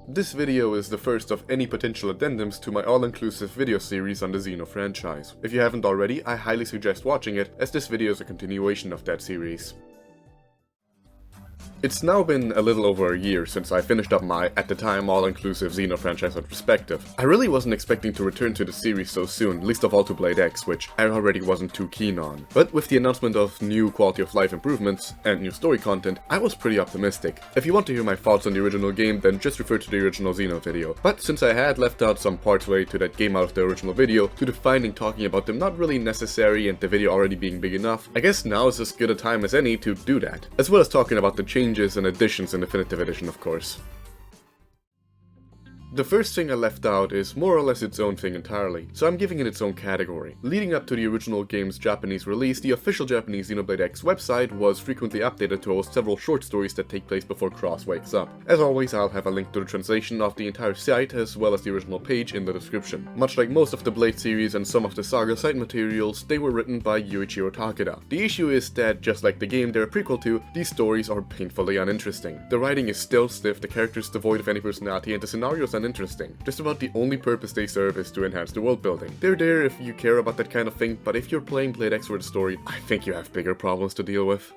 This video is the first of any potential addendums to my all-inclusive video series on the Xeno franchise. If you haven't already, I highly suggest watching it, as this video is a continuation of that series. It's now been a little over a year since I finished up my, at the time, all-inclusive Xeno franchise Retrospective. I really wasn't expecting to return to the series so soon, least of all to Blade X, which I already wasn't too keen on. But with the announcement of new quality of life improvements and new story content, I was pretty optimistic. If you want to hear my thoughts on the original game, then just refer to the original Xeno video. But since I had left out some parts related to that game out of the original video, due to finding talking about them not really necessary and the video already being big enough, I guess now is as good a time as any to do that. As well as talking about the changes and additions in Definitive Edition, of course. The first thing I left out is more or less its own thing entirely, so I'm giving it its own category. Leading up to the original game's Japanese release, the official Japanese Xenoblade X website was frequently updated to host several short stories that take place before Cross wakes up. As always, I'll have a link to the translation of the entire site as well as the original page in the description. Much like most of the Blade series and some of the Saga site materials, they were written by Yuichiro Takeda. The issue is that, just like the game they're a prequel to, these stories are painfully uninteresting. The writing is still stiff, the characters devoid of any personality, and the scenarios uninteresting. Just about the only purpose they serve is to enhance the world building. They're there if you care about that kind of thing, but if you're playing Blade X for the story, I think you have bigger problems to deal with.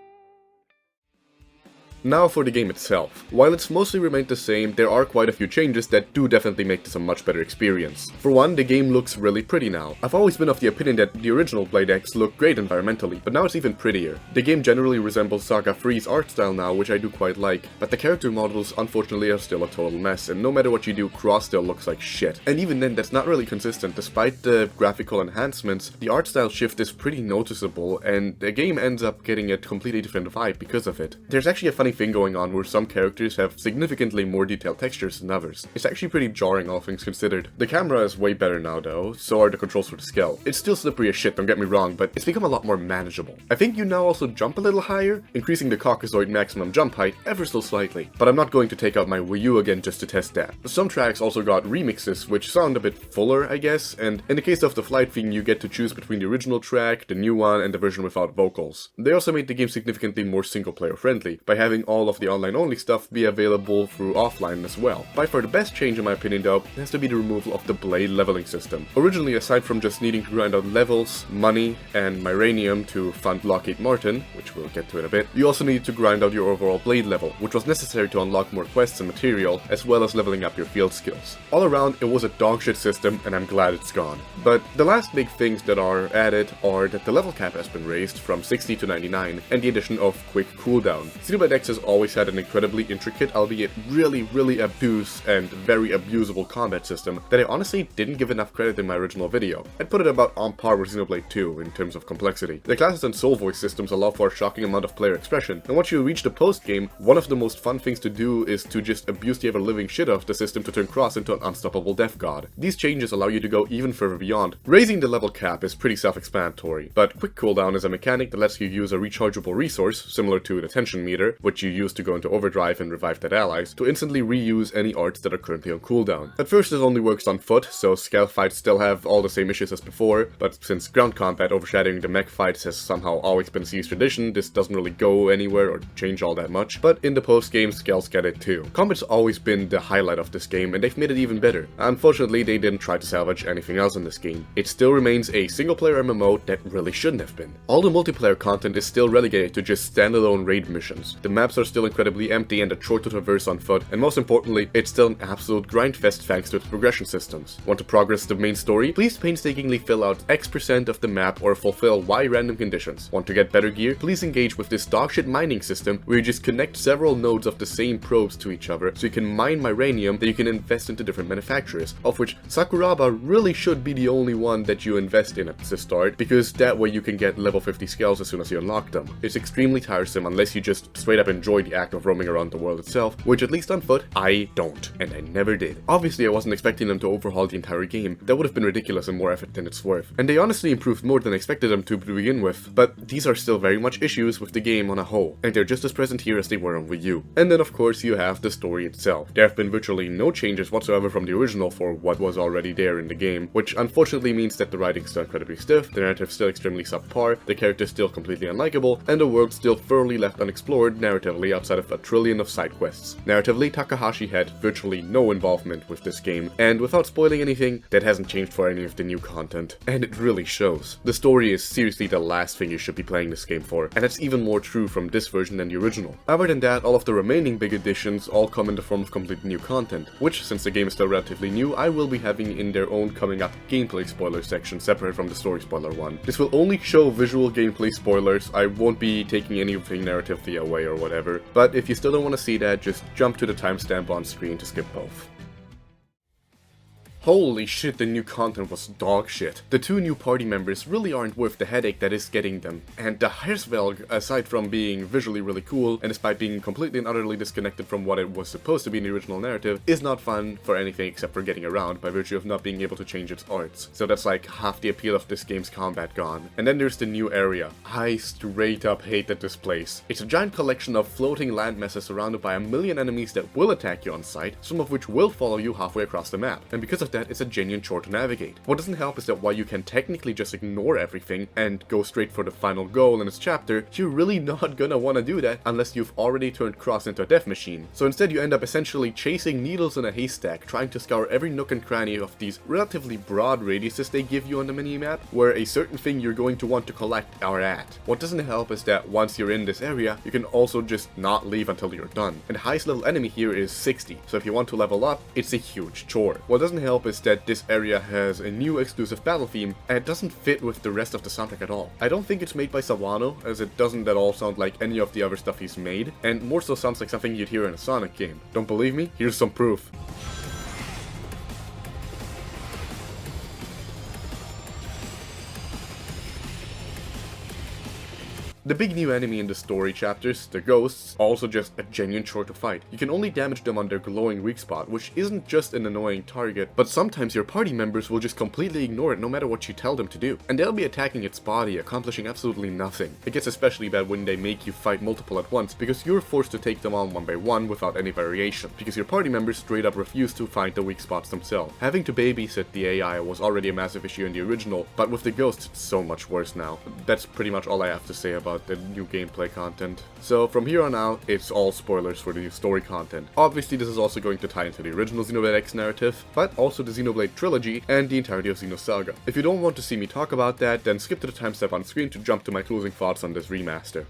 Now for the game itself. While it's mostly remained the same, there are quite a few changes that do definitely make this a much better experience. For one, the game looks really pretty now. I've always been of the opinion that the original Blade X looked great environmentally, but now it's even prettier. The game generally resembles Saga 3's art style now, which I do quite like, but the character models unfortunately are still a total mess, and no matter what you do, Cross still looks like shit. And even then, that's not really consistent. Despite the graphical enhancements, the art style shift is pretty noticeable, and the game ends up getting a completely different vibe because of it. There's actually a funny thing going on where some characters have significantly more detailed textures than others. It's actually pretty jarring, all things considered. The camera is way better now though, so are the controls for the scale. It's still slippery as shit, don't get me wrong, but it's become a lot more manageable. I think you now also jump a little higher, increasing the Caucasoid maximum jump height ever so slightly, but I'm not going to take out my Wii U again just to test that. Some tracks also got remixes, which sound a bit fuller, I guess, and in the case of the flight theme, you get to choose between the original track, the new one, and the version without vocals. They also made the game significantly more single-player friendly, by having all of the online-only stuff be available through offline as well. By far the best change in my opinion though has to be the removal of the blade leveling system. Originally, aside from just needing to grind out levels, money, and Myranium to fund Lockheed Martin, which we'll get to in a bit, you also needed to grind out your overall blade level, which was necessary to unlock more quests and material, as well as leveling up your field skills. All around, it was a dogshit system, and I'm glad it's gone. But the last big things that are added are that the level cap has been raised from 60 to 99, and the addition of quick cooldown. Xenoblade X has always had an incredibly intricate, albeit really obtuse and very abusable combat system that I honestly didn't give enough credit in my original video. I'd put it about on par with Xenoblade 2 in terms of complexity. The classes and soul voice systems allow for a shocking amount of player expression, and once you reach the post-game, one of the most fun things to do is to just abuse the ever-living shit out of the system to turn Cross into an unstoppable death god. These changes allow you to go even further beyond. Raising the level cap is pretty self-explanatory, but quick cooldown is a mechanic that lets you use a rechargeable resource, similar to the tension meter, which you use to go into overdrive and revive dead allies, to instantly reuse any arts that are currently on cooldown. At first this only works on foot, so scale fights still have all the same issues as before, but since ground combat overshadowing the mech fights has somehow always been a series tradition, this doesn't really go anywhere or change all that much, but in the post-game, scales get it too. Combat's always been the highlight of this game, and they've made it even better. Unfortunately, they didn't try to salvage anything else in this game. It still remains a single-player MMO that really shouldn't have been. All the multiplayer content is still relegated to just standalone raid missions. The maps are still incredibly empty and a chore to traverse on foot, and most importantly, it's still an absolute grindfest thanks to its progression systems. Want to progress the main story? Please painstakingly fill out X% of the map or fulfill Y random conditions. Want to get better gear? Please engage with this dogshit mining system where you just connect several nodes of the same probes to each other so you can mine Myranium that you can invest into different manufacturers, of which Sakuraba really should be the only one that you invest in at the start, because that way you can get level 50 scales as soon as you unlock them. It's extremely tiresome unless you just straight up enjoy the act of roaming around the world itself, which at least on foot, I don't, and I never did. Obviously I wasn't expecting them to overhaul the entire game, that would have been ridiculous and more effort than it's worth, and they honestly improved more than I expected them to begin with, but these are still very much issues with the game on a whole, and they're just as present here as they were on Wii U. And then of course you have the story itself. There have been virtually no changes whatsoever from the original for what was already there in the game, which unfortunately means that the writing's still incredibly stiff, the narrative's still extremely subpar, the character's still completely unlikable, and the world's still thoroughly left unexplored narratively narratively outside of a trillion of side quests. Narratively, Takahashi had virtually no involvement with this game, and without spoiling anything, that hasn't changed for any of the new content. And it really shows. The story is seriously the last thing you should be playing this game for, and it's even more true from this version than the original. Other than that, all of the remaining big additions all come in the form of completely new content, which, since the game is still relatively new, I will be having in their own coming up gameplay spoiler section separate from the story spoiler one. This will only show visual gameplay spoilers. I won't be taking anything narratively away or whatever, but if you still don't want to see that, just jump to the timestamp on screen to skip both. Holy shit, the new content was dog shit. The 2 new party members really aren't worth the headache that is getting them. And the Hersvelg, aside from being visually really cool, and despite being completely and utterly disconnected from what it was supposed to be in the original narrative, is not fun for anything except for getting around by virtue of not being able to change its arts. So that's like half the appeal of this game's combat gone. And then there's the new area. I straight up hated this place. It's a giant collection of floating land masses surrounded by a million enemies that will attack you on sight, some of which will follow you halfway across the map. And because of that, it's a genuine chore to navigate. What doesn't help is that while you can technically just ignore everything and go straight for the final goal in its chapter, you're really not gonna want to do that unless you've already turned Cross into a death machine. So instead you end up essentially chasing needles in a haystack, trying to scour every nook and cranny of these relatively broad radiuses they give you on the minimap, where a certain thing you're going to want to collect are at. What doesn't help is that once you're in this area, you can also just not leave until you're done. And the highest level enemy here is 60, so if you want to level up, it's a huge chore. What doesn't help is that this area has a new exclusive battle theme, and it doesn't fit with the rest of the soundtrack at all. I don't think it's made by Sawano, as it doesn't at all sound like any of the other stuff he's made, and more so sounds like something you'd hear in a Sonic game. Don't believe me? Here's some proof. The big new enemy in the story chapters, the ghosts, are also just a genuine chore to fight. You can only damage them on their glowing weak spot, which isn't just an annoying target, but sometimes your party members will just completely ignore it no matter what you tell them to do. And they'll be attacking its body, accomplishing absolutely nothing. It gets especially bad when they make you fight multiple at once, because you're forced to take them on one by one without any variation, because your party members straight up refuse to find the weak spots themselves. Having to babysit the AI was already a massive issue in the original, but with the ghosts it's so much worse now. That's pretty much all I have to say about the new gameplay content. So from here on out, it's all spoilers for the new story content. Obviously this is also going to tie into the original Xenoblade X narrative, but also the Xenoblade trilogy and the entirety of Xenosaga. If you don't want to see me talk about that, then skip to the timestamp on screen to jump to my closing thoughts on this remaster.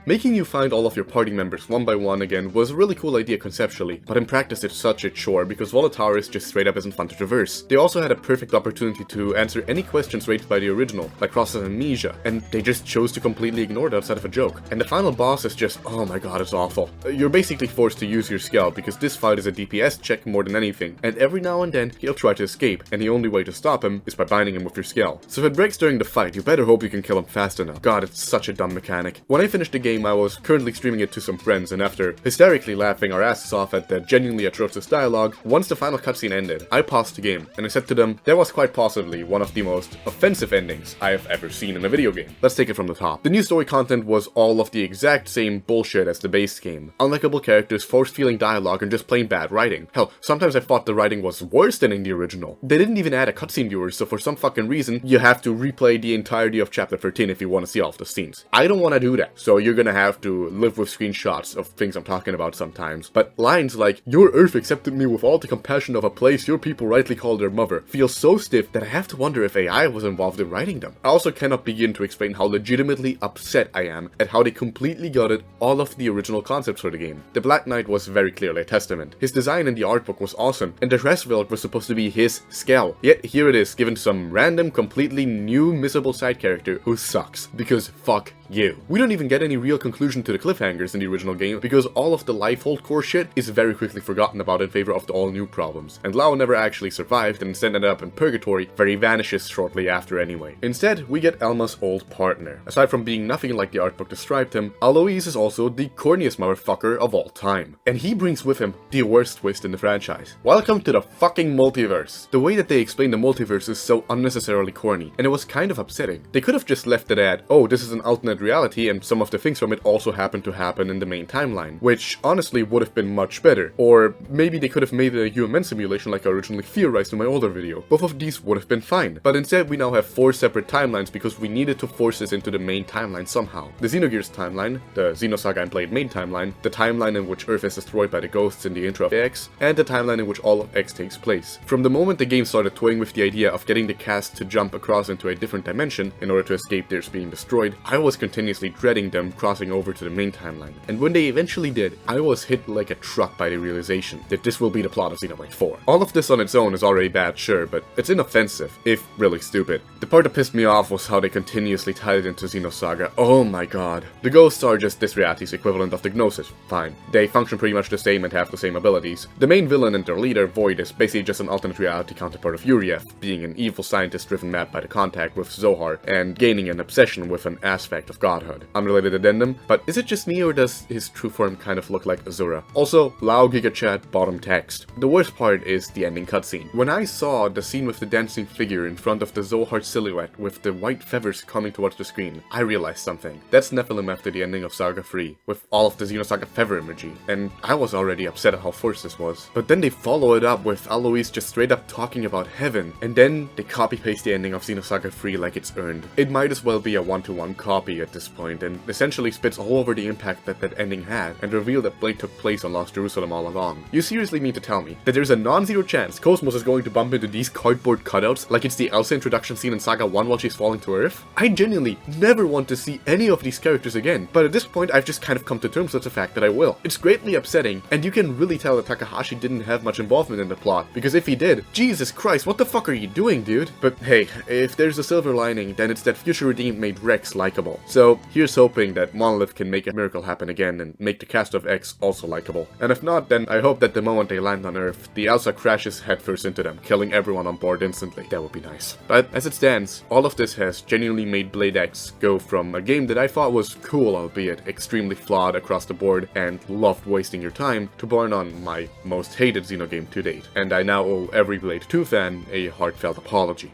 Making you find all of your party members one by one again was a really cool idea conceptually, but in practice it's such a chore because Volataris just straight up isn't fun to traverse. They also had a perfect opportunity to answer any questions raised by the original, like Cross's amnesia, and they just chose to completely ignore it outside of a joke. And the final boss is just, oh my god, it's awful. You're basically forced to use your scout because this fight is a DPS check more than anything, and every now and then he'll try to escape, and the only way to stop him is by binding him with your skill. So if it breaks during the fight, you better hope you can kill him fast enough. God, it's such a dumb mechanic. When I finished the game, I was currently streaming it to some friends, and after hysterically laughing our asses off at the genuinely atrocious dialogue, once the final cutscene ended, I paused the game, and I said to them, that was quite possibly one of the most offensive endings I have ever seen in a video game. Let's take it from the top. The new story content was all of the exact same bullshit as the base game. Unlikable characters, forced feeling dialogue, and just plain bad writing. Hell, sometimes I thought the writing was worse than in the original. They didn't even add a cutscene viewer, so for some fucking reason, you have to replay the entirety of chapter 13 if you want to see all of the scenes. I don't want to do that, so you're gonna have to live with screenshots of things I'm talking about sometimes. But lines like, your Earth accepted me with all the compassion of a place your people rightly call their mother, feel so stiff that I have to wonder if AI was involved in writing them. I also cannot begin to explain how legitimately upset I am at how they completely gutted all of the original concepts for the game. The Black Knight was very clearly a testament. His design in the art book was awesome, and the Resvelg was supposed to be his Skell. Yet here it is, given some random, completely new, missable side character who sucks. Because fuck you. We don't even get any real conclusion to the cliffhangers in the original game, because all of the Lifehold core shit is very quickly forgotten about in favor of the all-new problems. And Lao never actually survived and instead ended up in purgatory, where he vanishes shortly after anyway. Instead, we get Elma's old partner. Aside from being nothing like the art book described him, Alois is also the corniest motherfucker of all time. And he brings with him the worst twist in the franchise. Welcome to the fucking multiverse. The way that they explain the multiverse is so unnecessarily corny, and it was kind of upsetting. They could have just left it at, oh, this is an alternate alternate reality, and some of the things from it also happen to happen in the main timeline, which honestly would have been much better. Or maybe they could have made it a UMN simulation like I originally theorized in my older video. Both of these would have been fine, but instead we now have 4 separate timelines because we needed to force this into the main timeline somehow. The Xenogears timeline, the Xenosaga and Blade main timeline, the timeline in which Earth is destroyed by the ghosts in the intro of X, and the timeline in which all of X takes place. From the moment the game started toying with the idea of getting the cast to jump across into a different dimension in order to escape theirs being destroyed, I was continuously dreading them crossing over to the main timeline. And when they eventually did, I was hit like a truck by the realization that this will be the plot of Xenoblade 4. All of this on its own is already bad, sure, but it's inoffensive, if really stupid. The part that pissed me off was how they continuously tied it into Xenosaga. Oh my god. The ghosts are just this reality's equivalent of the Gnosis. Fine. They function pretty much the same and have the same abilities. The main villain and their leader, Void, is basically just an alternate reality counterpart of Uriev, being an evil scientist driven mad by the contact with Zohar, and gaining an obsession with an aspect of godhood. Unrelated addendum, but is it just me or does his true form kind of look like Azura? Also, Lao GigaChat bottom text. The worst part is the ending cutscene. When I saw the scene with the dancing figure in front of the Zohar silhouette with the white feathers coming towards the screen, I realized something. That's Nephilim after the ending of Saga 3, with all of the Xenosaga feather imagery, and I was already upset at how forced this was. But then they follow it up with Alois just straight up talking about heaven, and then they copy-paste the ending of Xenosaga 3 like it's earned. It might as well be a one-to-one copy at this point, and essentially spits all over the impact that that ending had, and revealed that Blade took place on Lost Jerusalem all along. You seriously mean to tell me that there's a non-zero chance Cosmos is going to bump into these cardboard cutouts like it's the Elsa introduction scene in Saga 1 while she's falling to Earth? I genuinely never want to see any of these characters again, but at this point I've just kind of come to terms with the fact that I will. It's greatly upsetting, and you can really tell that Takahashi didn't have much involvement in the plot, because if he did, Jesus Christ, what the fuck are you doing, dude? But hey, if there's a silver lining, then it's that Future Redeemed made Rex likable. So here's hoping that Monolith can make a miracle happen again and make the cast of X also likable. And if not, then I hope that the moment they land on Earth, the Elsa crashes headfirst into them, killing everyone on board instantly. That would be nice. But as it stands, all of this has genuinely made Blade X go from a game that I thought was cool, albeit extremely flawed across the board and loved wasting your time, to born on my most hated Xeno game to date. And I now owe every Blade 2 fan a heartfelt apology.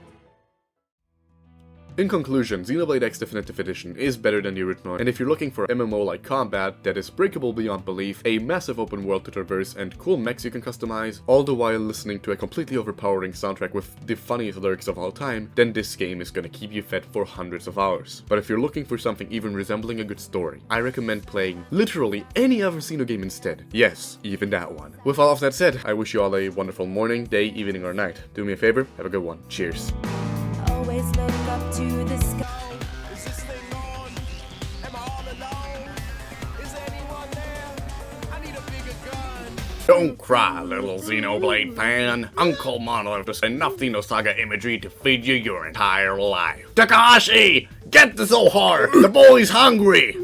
In conclusion, Xenoblade X Definitive Edition is better than the original, and if you're looking for MMO-like combat that is breakable beyond belief, a massive open world to traverse, and cool mechs you can customize, all the while listening to a completely overpowering soundtrack with the funniest lyrics of all time, then this game is gonna keep you fed for hundreds of hours. But if you're looking for something even resembling a good story, I recommend playing literally any other Xeno game instead. Yes, even that one. With all of that said, I wish you all a wonderful morning, day, evening, or night. Do me a favor, have a good one. Cheers. Always look up to the sky. Is this thing on? Am I all alone? Is anyone there? I need a bigger gun. Don't cry, little Xenoblade fan. Uncle Monolith has enough Xenosaga imagery to feed you your entire life. Takahashi! Get the Zohar! The boy's hungry!